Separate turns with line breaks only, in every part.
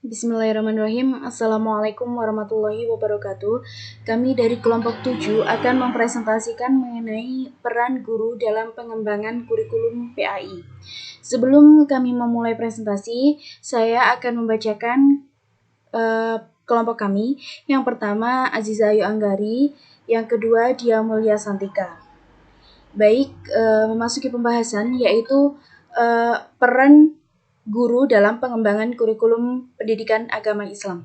Bismillahirrahmanirrahim. Assalamualaikum warahmatullahi wabarakatuh. Kami dari kelompok 7 akan mempresentasikan mengenai peran guru dalam pengembangan kurikulum PAI. Sebelum kami memulai presentasi, saya akan membacakan kelompok kami. Yang pertama Aziza Ayu Anggari, yang kedua Dia Mulia Santika. Baik, memasuki pembahasan yaitu peran guru dalam pengembangan kurikulum pendidikan agama Islam.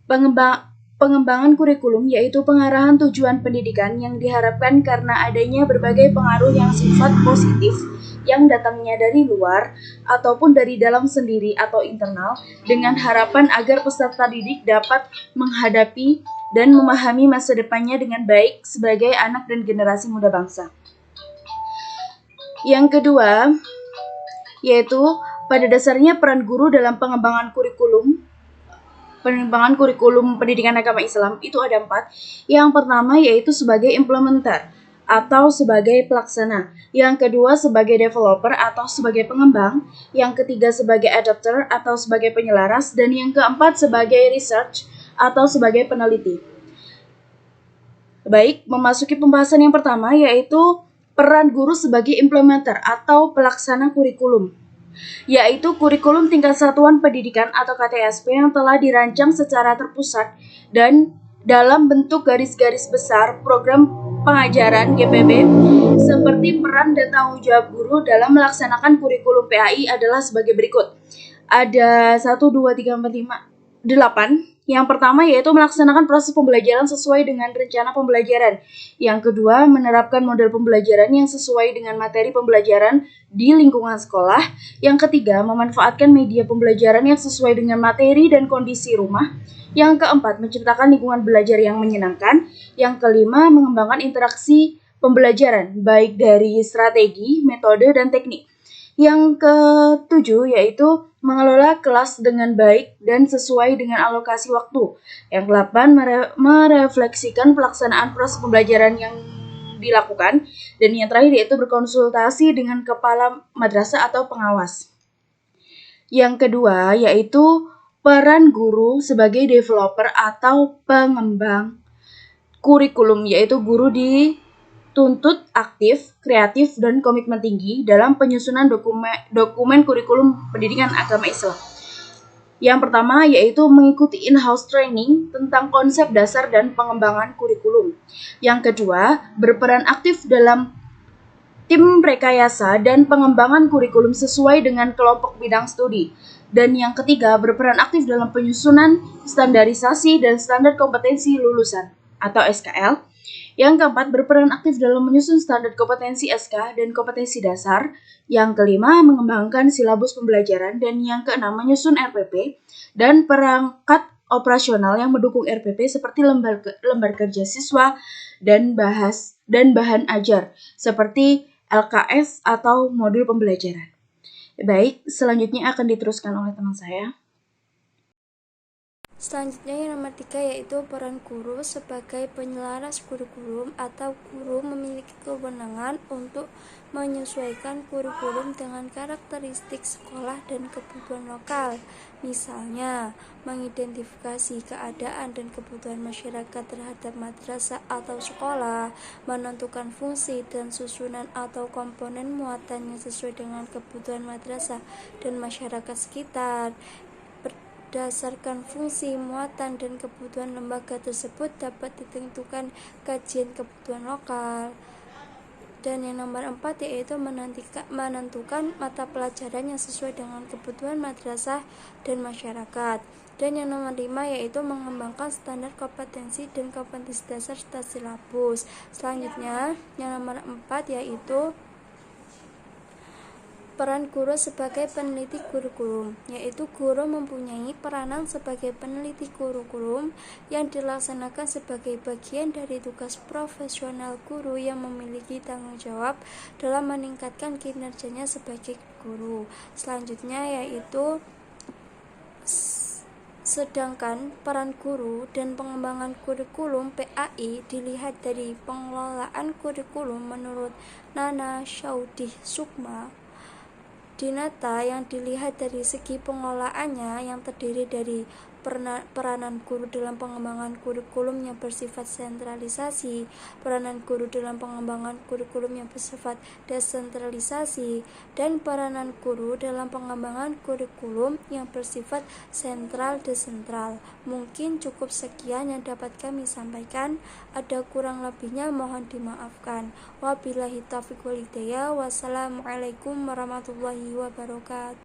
Pengembangan kurikulum yaitu pengarahan tujuan pendidikan yang diharapkan karena adanya berbagai pengaruh yang sifat positif yang datangnya dari luar ataupun dari dalam sendiri atau internal dengan harapan agar peserta didik dapat menghadapi dan memahami masa depannya dengan baik sebagai anak dan generasi muda bangsa. Yang kedua, yaitu pada dasarnya peran guru dalam pengembangan kurikulum pendidikan agama Islam itu ada 4. Yang pertama yaitu sebagai implementer atau sebagai pelaksana. Yang kedua sebagai developer atau sebagai pengembang. Yang ketiga sebagai adapter atau sebagai penyelaras. Dan yang keempat sebagai research atau sebagai peneliti. Baik, memasuki pembahasan yang pertama yaitu peran guru sebagai implementer atau pelaksana kurikulum, yaitu kurikulum tingkat satuan pendidikan atau KTSP yang telah dirancang secara terpusat dan dalam bentuk garis-garis besar program pengajaran GPB. Seperti peran dan tanggung jawab guru dalam melaksanakan kurikulum PAI adalah sebagai berikut. Ada 1, 2, 3, 4, 5, 8. Yang pertama yaitu melaksanakan proses pembelajaran sesuai dengan rencana pembelajaran. Yang kedua, menerapkan model pembelajaran yang sesuai dengan materi pembelajaran di lingkungan sekolah. Yang ketiga, memanfaatkan media pembelajaran yang sesuai dengan materi dan kondisi rumah. Yang keempat, menciptakan lingkungan belajar yang menyenangkan. Yang kelima, mengembangkan interaksi pembelajaran, baik dari strategi, metode, dan teknik. Yang ketujuh yaitu mengelola kelas dengan baik dan sesuai dengan alokasi waktu. Yang ke-8 merefleksikan pelaksanaan proses pembelajaran yang dilakukan. Dan yang terakhir yaitu berkonsultasi dengan kepala madrasah atau pengawas. Yang kedua yaitu peran guru sebagai developer atau pengembang kurikulum, yaitu guru dituntut aktif, kreatif, dan komitmen tinggi dalam penyusunan dokumen kurikulum pendidikan agama Islam. Yang pertama yaitu mengikuti in-house training tentang konsep dasar dan pengembangan kurikulum. Yang kedua, berperan aktif dalam tim rekayasa dan pengembangan kurikulum sesuai dengan kelompok bidang studi. Dan yang ketiga, berperan aktif dalam penyusunan standarisasi dan standar kompetensi lulusan atau SKL. Yang keempat, berperan aktif dalam menyusun standar kompetensi SK dan kompetensi dasar. Yang kelima, mengembangkan silabus pembelajaran. Dan yang keenam, menyusun RPP dan perangkat operasional yang mendukung RPP seperti lembar kerja siswa dan bahan ajar seperti LKS atau modul pembelajaran. Baik, selanjutnya akan diteruskan oleh teman saya.
Selanjutnya yang nomor 3 yaitu peran guru sebagai penyelaras kurikulum atau guru memiliki kewenangan untuk menyesuaikan kurikulum dengan karakteristik sekolah dan kebutuhan lokal. Misalnya, mengidentifikasi keadaan dan kebutuhan masyarakat terhadap madrasah atau sekolah, menentukan fungsi dan susunan atau komponen muatan yang sesuai dengan kebutuhan madrasah dan masyarakat sekitar. Berdasarkan fungsi, muatan, dan kebutuhan lembaga tersebut dapat ditentukan kajian kebutuhan lokal. Dan yang nomor 4 yaitu menentukan mata pelajaran yang sesuai dengan kebutuhan madrasah dan masyarakat. Dan yang nomor 5 yaitu mengembangkan standar kompetensi dan kompetensi dasar serta silabus. Selanjutnya yang nomor 4 yaitu peran guru sebagai peneliti kurikulum, yaitu guru mempunyai peranan sebagai peneliti kurikulum yang dilaksanakan sebagai bagian dari tugas profesional guru yang memiliki tanggung jawab dalam meningkatkan kinerjanya sebagai guru. Selanjutnya yaitu sedangkan peran guru dan pengembangan kurikulum PAI dilihat dari pengelolaan kurikulum menurut Nana Shaudih Sukma. Dinata yang dilihat dari segi pengolahannya yang terdiri dari peranan guru dalam pengembangan kurikulum yang bersifat sentralisasi, peranan guru dalam pengembangan kurikulum yang bersifat desentralisasi, dan peranan guru dalam pengembangan kurikulum yang bersifat sentral-desentral. Mungkin cukup sekian yang dapat kami sampaikan. Ada kurang lebihnya mohon dimaafkan. Wabillahi taufiq wal hidayah. Wassalamualaikum warahmatullahi wabarakatuh.